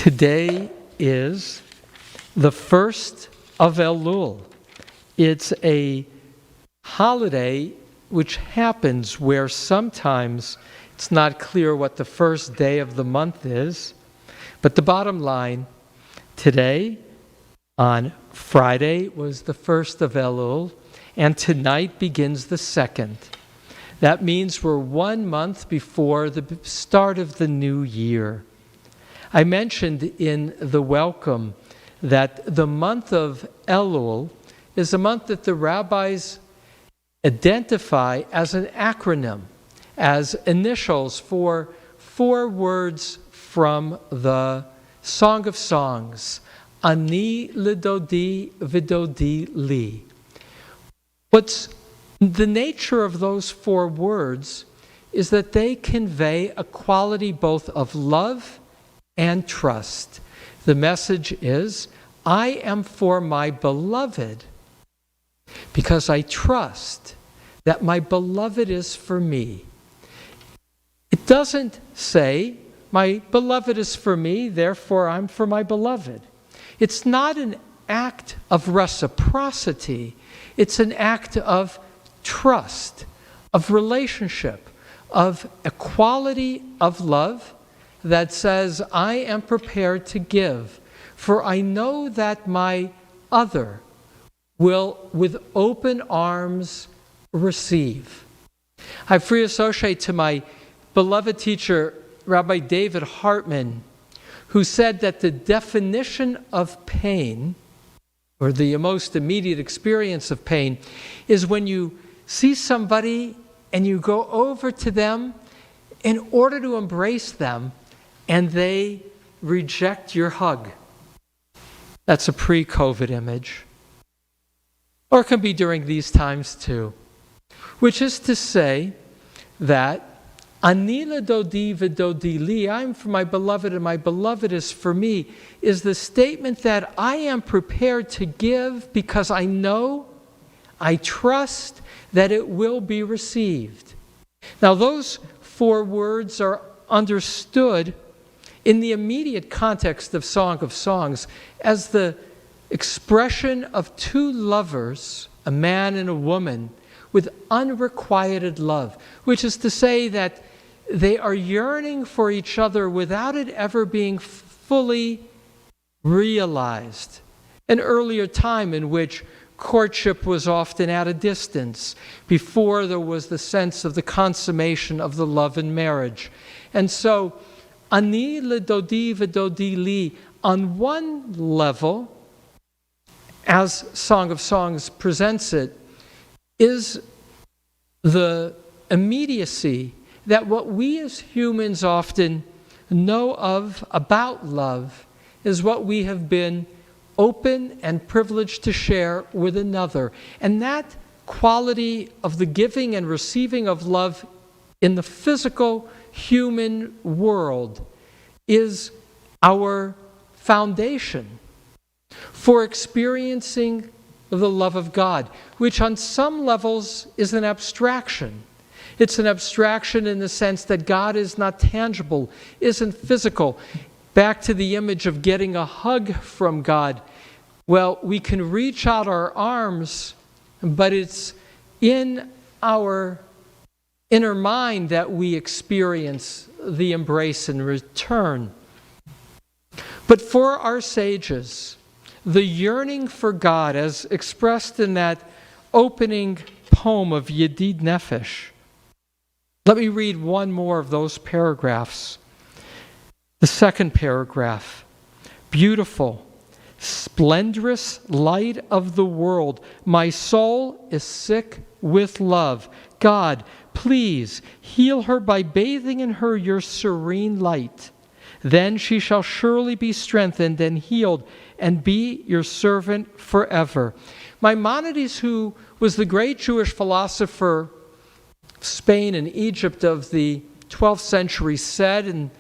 Today is the first of Elul. It's a holiday which happens where sometimes it's not clear what the first day of the month is. But the bottom line, today, on Friday, was the first of Elul, and tonight begins the second. That means we're 1 month before the start of the new year. I mentioned in the welcome that the month of Elul is a month that the rabbis identify as an acronym, as initials for 4 words from the Song of Songs, Ani lidodi vidodi li. What's the nature of those 4 words is that they convey a quality both of love and trust. The message is, I am for my beloved because I trust that my beloved is for me. It doesn't say, my beloved is for me, therefore I'm for my beloved. It's not an act of reciprocity. It's an act of trust, of relationship, of equality of love that says, I am prepared to give, for I know that my other will, with open arms, receive. I free associate to my beloved teacher, Rabbi David Hartman, who said that the definition of pain, or the most immediate experience of pain, is when you see somebody and you go over to them in order to embrace them, and they reject your hug. That's a pre-COVID image. Or it can be during these times too. Which is to say that Ani lidodi vidodi li, I am for my beloved and my beloved is for me, is the statement that I am prepared to give because I know, I trust that it will be received. Now those 4 words are understood in the immediate context of Song of Songs as the expression of 2 lovers, a man and a woman, with unrequited love, which is to say that they are yearning for each other without it ever being fully realized. An earlier time in which courtship was often at a distance, before there was the sense of the consummation of the love in marriage. And so, Ani lidodi vidodi li, on one level, as Song of Songs presents it, is the immediacy that what we as humans often know of about love is what we have been open and privileged to share with another. And that quality of the giving and receiving of love in the physical human world is our foundation for experiencing the love of God, which on some levels is an abstraction. It's an abstraction in the sense that God is not tangible, isn't physical. Back to the image of getting a hug from God. Well, we can reach out our arms, but it's in our inner mind that we experience the embrace in return. But for our sages, the yearning for God, as expressed in that opening poem of Yedid Nefesh, let me read one more of those paragraphs. The second paragraph. Beautiful, splendorous light of the world, my soul is sick with love. God, please heal her by bathing in her your serene light. Then she shall surely be strengthened and healed and be your servant forever. Maimonides, who was the great Jewish philosopher Spain and Egypt of the 12th century, said in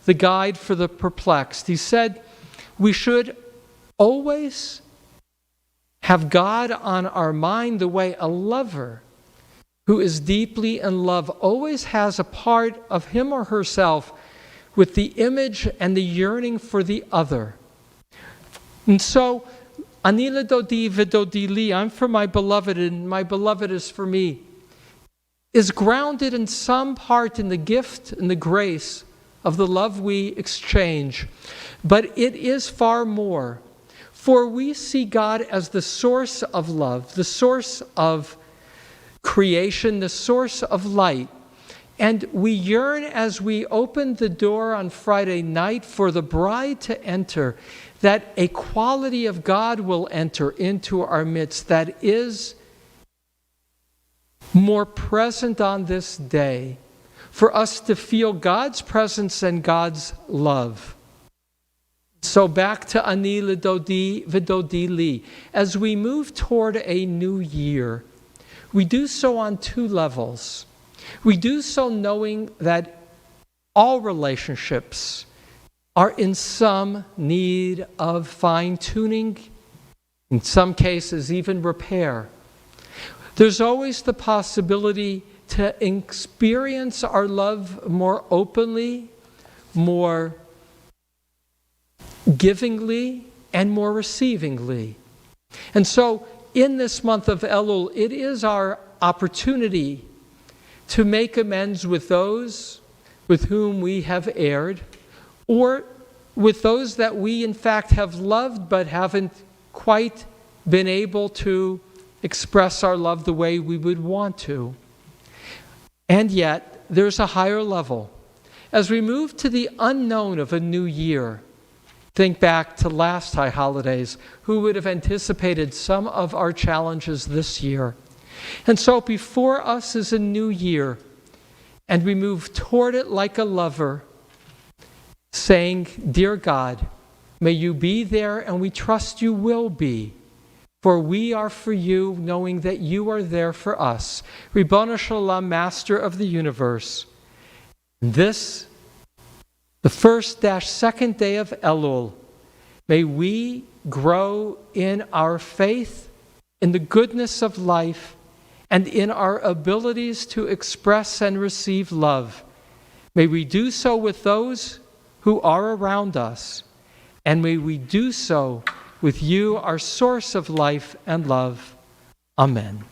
the Guide for the Perplexed, he said, we should always have God on our mind the way a lover who is deeply in love always has a part of him or herself with the image and the yearning for the other. And so, Ani ledodi v'dodi li, I'm for my beloved and my beloved is for me, is grounded in some part in the gift and the grace of the love we exchange. But it is far more. For we see God as the source of love, the source of creation, the source of light. And we yearn as we open the door on Friday night for the bride to enter, that a quality of God will enter into our midst that is more present on this day, for us to feel God's presence and God's love. So back to Ani ledodi v'dodi li. As we move toward a new year, we do so on two levels. We do so knowing that all relationships are in some need of fine-tuning, in some cases even repair. There's always the possibility to experience our love more openly, more givingly, and more receivingly. And so in this month of Elul, it is our opportunity to make amends with those with whom we have erred, or with those that we in fact have loved but haven't quite been able to express our love the way we would want to. And yet, there's a higher level. As we move to the unknown of a new year, think back to last High Holidays, who would have anticipated some of our challenges this year? And so before us is a new year, and we move toward it like a lover, saying, Dear God, may you be there, and we trust you will be. For we are for you, knowing that you are there for us. Ribono Shel Olam, Master of the universe. This, the first-second day of Elul, may we grow in our faith, in the goodness of life, and in our abilities to express and receive love. May we do so with those who are around us, and may we do so with you, our source of life and love. Amen.